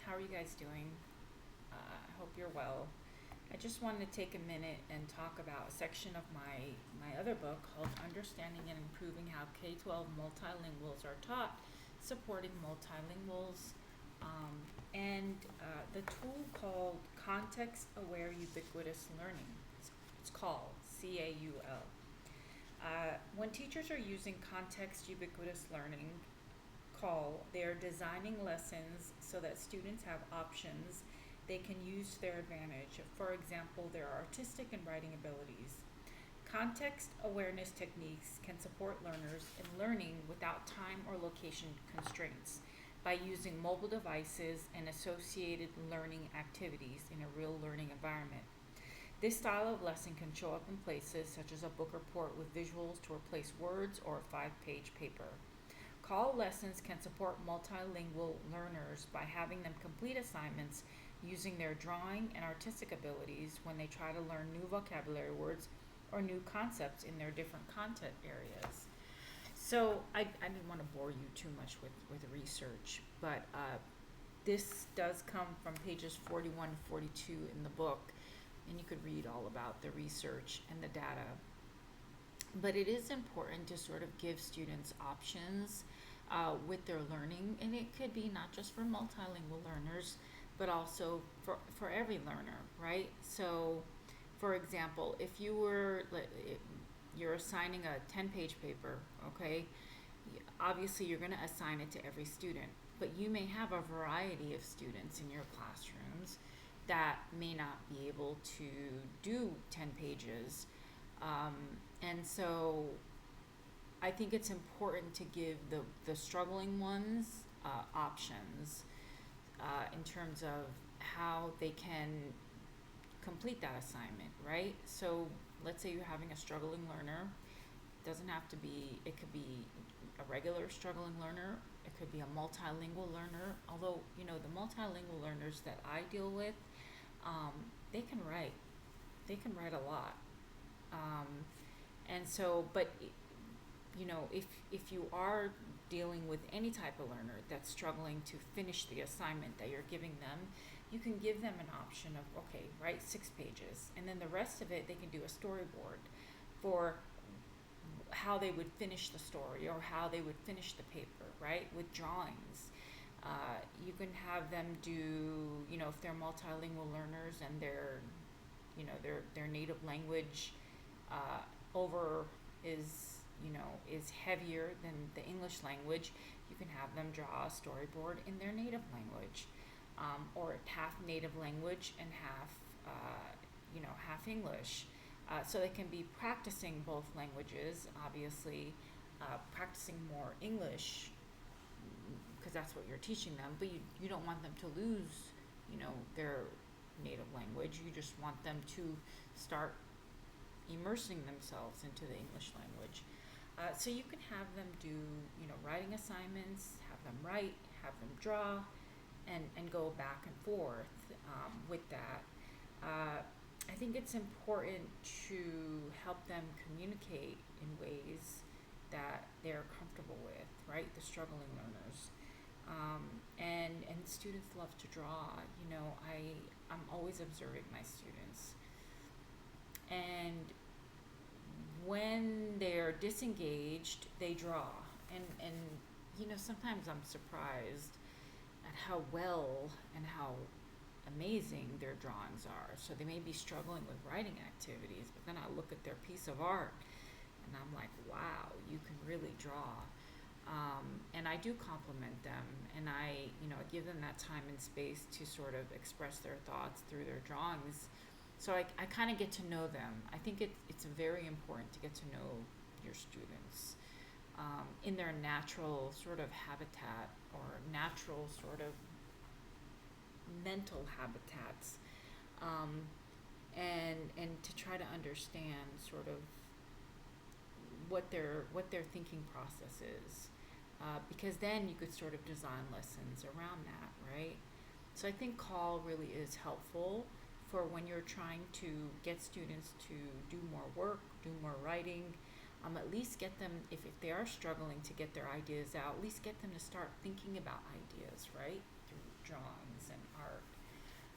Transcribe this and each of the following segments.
How are you guys doing? I hope you're well. I just wanted to take a minute and talk about a section of my other book called Understanding and Improving How K-12 Multilinguals Are Taught, Supporting Multilinguals, and the tool called Context-Aware Ubiquitous Learning. It's called CAUL. When teachers are using context ubiquitous learning, CAUL, they are designing lessons so that students have options they can use to their advantage. For example, their artistic and writing abilities. Context awareness techniques can support learners in learning without time or location constraints by using mobile devices and associated learning activities in a real learning environment. This style of lesson can show up in places such as a book report with visuals to replace words or a 5-page paper. CAUL lessons can support multilingual learners by having them complete assignments using their drawing and artistic abilities when they try to learn new vocabulary words or new concepts in their different content areas. So I didn't want to bore you too much with research, but this does come from pages 41 to 42 in the book, and you could read all about the research and the data. But it is important to sort of give students options with their learning, and it could be not just for multilingual learners, but also for every learner, right? So, for example, if you're assigning a 10-page paper, okay, obviously you're going to assign it to every student, but you may have a variety of students in your classrooms that may not be able to do 10 pages. And so I think it's important to give the struggling ones options in terms of how they can complete that assignment, right? So let's say you're having a struggling learner. It doesn't have to be, it could be a regular struggling learner. It could be a multilingual learner. Although, the multilingual learners that I deal with, they can write. They can write a lot. And so, but if you are dealing with any type of learner that's struggling to finish the assignment that you're giving them, you can give them an option of, okay, write 6 pages, and then the rest of it they can do a storyboard for how they would finish the story or how they would finish the paper, right, with drawings. You can have them do, if they're multilingual learners and their native language over is heavier than the English language, you can have them draw a storyboard in their native language, or half native language and half English. So they can be practicing both languages, obviously, practicing more English because that's what you're teaching them, but you don't want them to lose, their native language. You just want them to start immersing themselves into the English language. So you can have them do, writing assignments, have them write, have them draw, and go back and forth with that. I think it's important to help them communicate in ways that they're comfortable with, right? The struggling learners. And students love to draw. I'm always observing my students. And when they're disengaged, they draw. And sometimes I'm surprised at how well and how amazing their drawings are. So they may be struggling with writing activities, but then I look at their piece of art and I'm like, wow, you can really draw. And I do compliment them, and I give them that time and space to sort of express their thoughts through their drawings. So I kind of get to know them. I think it's very important to get to know your students in their natural sort of habitat or natural sort of mental habitats, and to try to understand sort of what their thinking process is, because then you could sort of design lessons around that, right? So I think CAUL really is helpful for when you're trying to get students to do more work, do more writing, At least get them, if they are struggling to get their ideas out, at least get them to start thinking about ideas, right? Through drawings and art.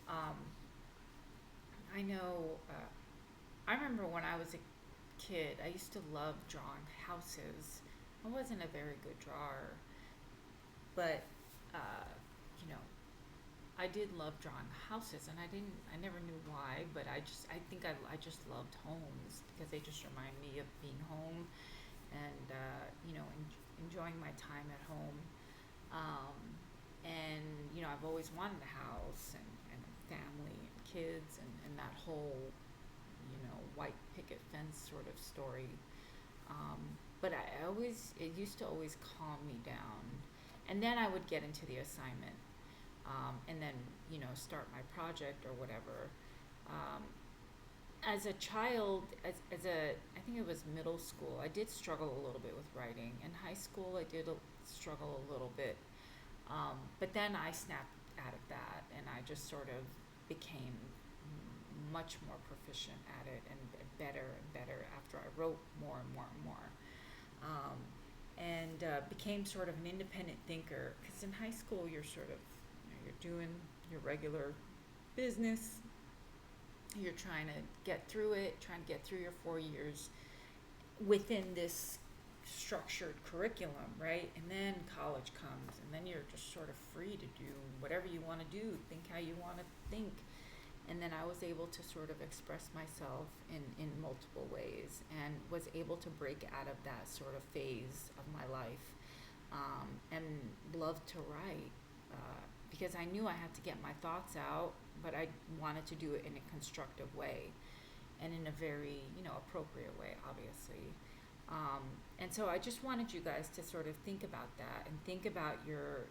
Um, I know, I remember when I was a kid, I used to love drawing houses. I wasn't a very good drawer, but, uh, you know, I did love drawing houses, and I never knew why, but I think I just loved homes because they just remind me of being home and, enjoying my time at home. Um, and, I've always wanted a house and a family and kids and that whole, white picket fence sort of story. Um, but it used to always calm me down. And then I would get into the assignment, and then, start my project or whatever. Um, as a child, I think it was middle school, I did struggle a little bit with writing. In high school, I did struggle a little bit. But then I snapped out of that, and I just sort of became much more proficient at it, and better and better after I wrote more and more and more. And became sort of an independent thinker, because in high school you're sort of, you're doing your regular business, you're trying to get through it, trying to get through your 4 years within this structured curriculum, right? And then college comes, and then you're just sort of free to do whatever you want to do, think how you want to think. And then I was able to sort of express myself in multiple ways, and was able to break out of that sort of phase of my life, and loved to write, because I knew I had to get my thoughts out, but I wanted to do it in a constructive way and in a very, appropriate way, obviously. And so I just wanted you guys to sort of think about that, and think about your,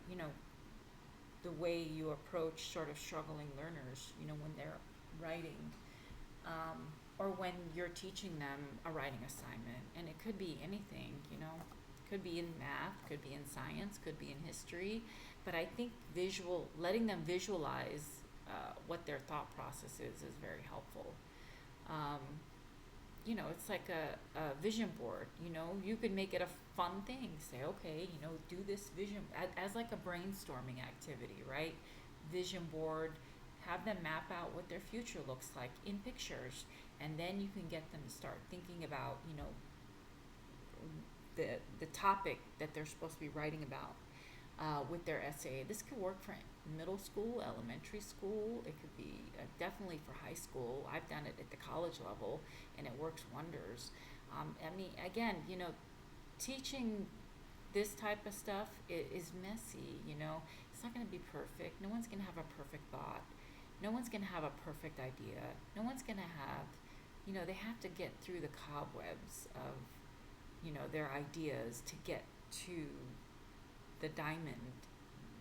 the way you approach sort of struggling learners, when they're writing, or when you're teaching them a writing assignment. And it could be anything, could be in math, could be in science, could be in history. But I think letting them visualize what their thought process is very helpful. It's like a vision board. You could make it a fun thing. Say, okay, do this vision as like a brainstorming activity, right? Vision board, have them map out what their future looks like in pictures, and then you can get them to start thinking about, the topic that they're supposed to be writing about, with their essay. This could work for middle school, elementary school. It could be definitely for high school. I've done it at the college level, and it works wonders. Again, teaching this type of stuff is messy. It's not going to be perfect. No one's going to have a perfect thought. No one's going to have a perfect idea. No one's going to have, they have to get through the cobwebs of, their ideas to get to the diamond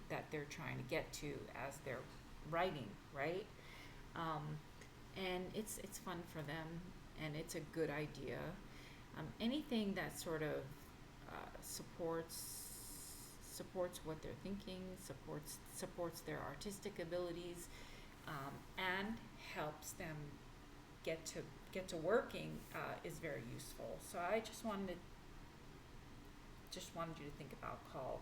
that they're trying to get to as they're writing, right? And it's fun for them, and it's a good idea. Anything that sort of supports what they're thinking, supports their artistic abilities, and helps them get to working, is very useful. So I just wanted you to think about CAUL.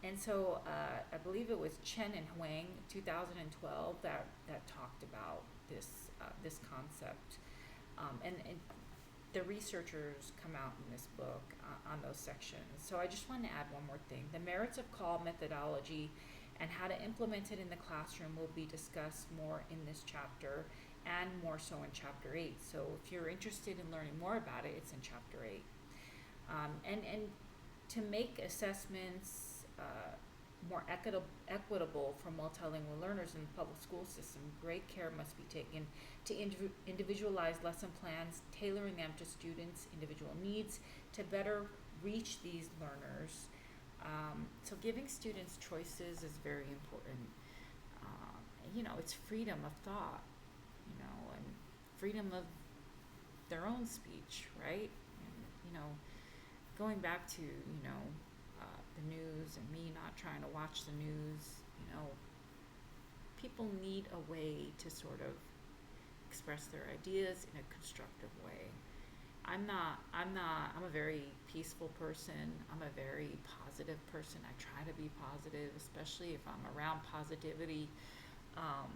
And so I believe it was Chen and Huang, 2012, that talked about this concept. And the researchers come out in this book on those sections. So I just want to add one more thing. The merits of CAUL methodology and how to implement it in the classroom will be discussed more in this chapter, and more so in Chapter 8. So if you're interested in learning more about it, it's in Chapter 8. And to make assessments more equitable for multilingual learners in the public school system, great care must be taken to individualize lesson plans, tailoring them to students' individual needs to better reach these learners. So giving students choices is very important. It's freedom of thought, and freedom of their own speech, right? And, going back to, the news, and me not trying to watch the news, people need a way to sort of express their ideas in a constructive way. I'm a very peaceful person. I'm a very positive person. I try to be positive, especially if I'm around positivity. Um,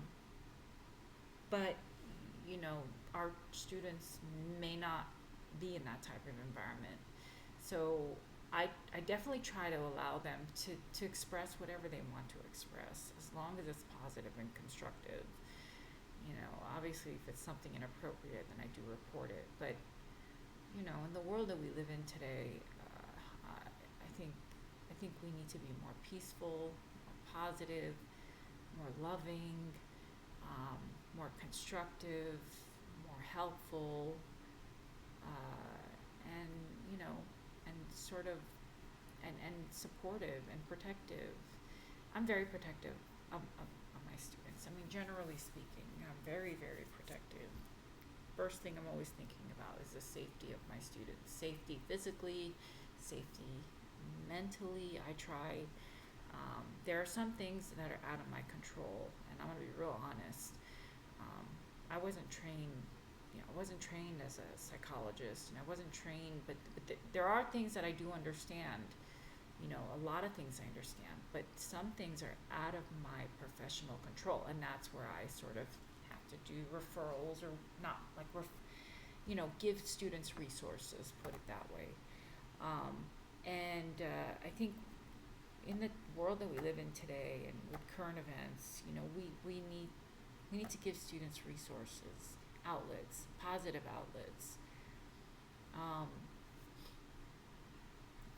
but, you know, our students may not be in that type of environment. So I definitely try to allow them to express whatever they want to express, as long as it's positive and constructive. You know, obviously, if it's something inappropriate, then I do report it. But you know, in the world that we live in today, I think we need to be more peaceful, more positive, more loving, um, more constructive, more helpful, and you know, and sort of and supportive and protective. I'm very protective of my students. I mean, generally speaking, I'm very protective. First thing I'm always thinking about is the safety of my students. Safety physically, safety mentally. I try. There are some things that are out of my control, and I'm going to be real honest. I wasn't trained. You know, I wasn't trained as a psychologist, and I wasn't trained. But there are things that I do understand. You know, a lot of things I understand, but some things are out of my professional control, and that's where I sort of have to do referrals, or not like you know, give students resources, put it that way. And I think in the world that we live in today, and with current events, you know, we need to give students resources, outlets, positive outlets, um,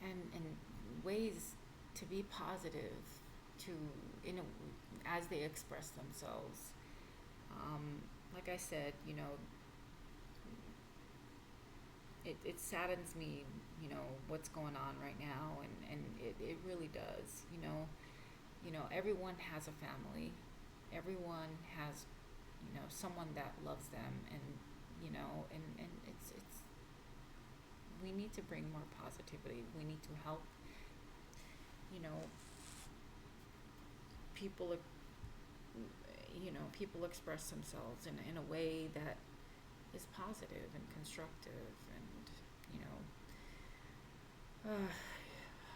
and ways to be positive, to as they express themselves. Like I said, you know, it saddens me, you know, what's going on right now, and it really does. You know, everyone has a family, everyone has, you know, someone that loves them, and you know, and it's we need to bring more positivity. We need to help, you know, people, you know, people express themselves in a way that is positive and constructive, and you know,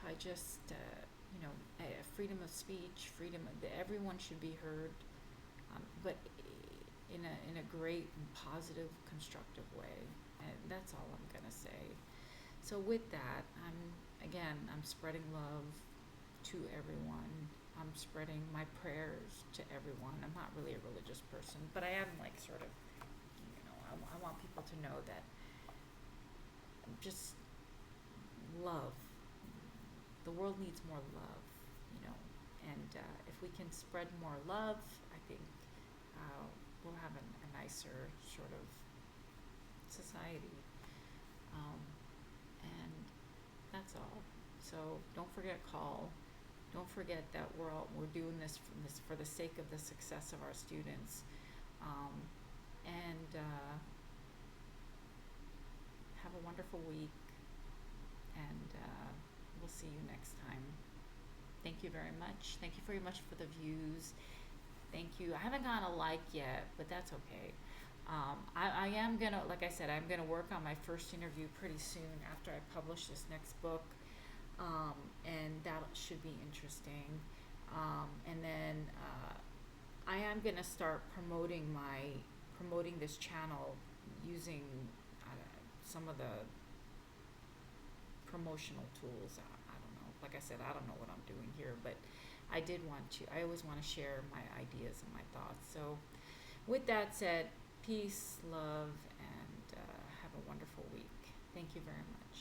I just you know, freedom of speech, everyone should be heard, but in a great and positive, constructive way, and that's all I'm gonna say. So with that, I'm spreading love to everyone. I'm spreading my prayers to everyone. I'm not really a religious person, but I am like sort of, you know, I want people to know that just love. The world needs more love, you know, and if we can spread more love, I think we'll have a nicer sort of society. And that's all. So don't forget CAUL. Don't forget that we're doing this for the sake of the success of our students. And have a wonderful week, and we'll see you next time. Thank you very much. Thank you very much for the views. Thank you. I haven't gotten a like yet, but that's okay. I am gonna, like I said, I'm gonna work on my first interview pretty soon after I publish this next book, and that should be interesting. And then I am gonna start promoting this channel using some of the promotional tools. I don't know. Like I said, I don't know what I'm doing here, but I always want to share my ideas and my thoughts. So with that said, peace, love, and have a wonderful week. Thank you very much.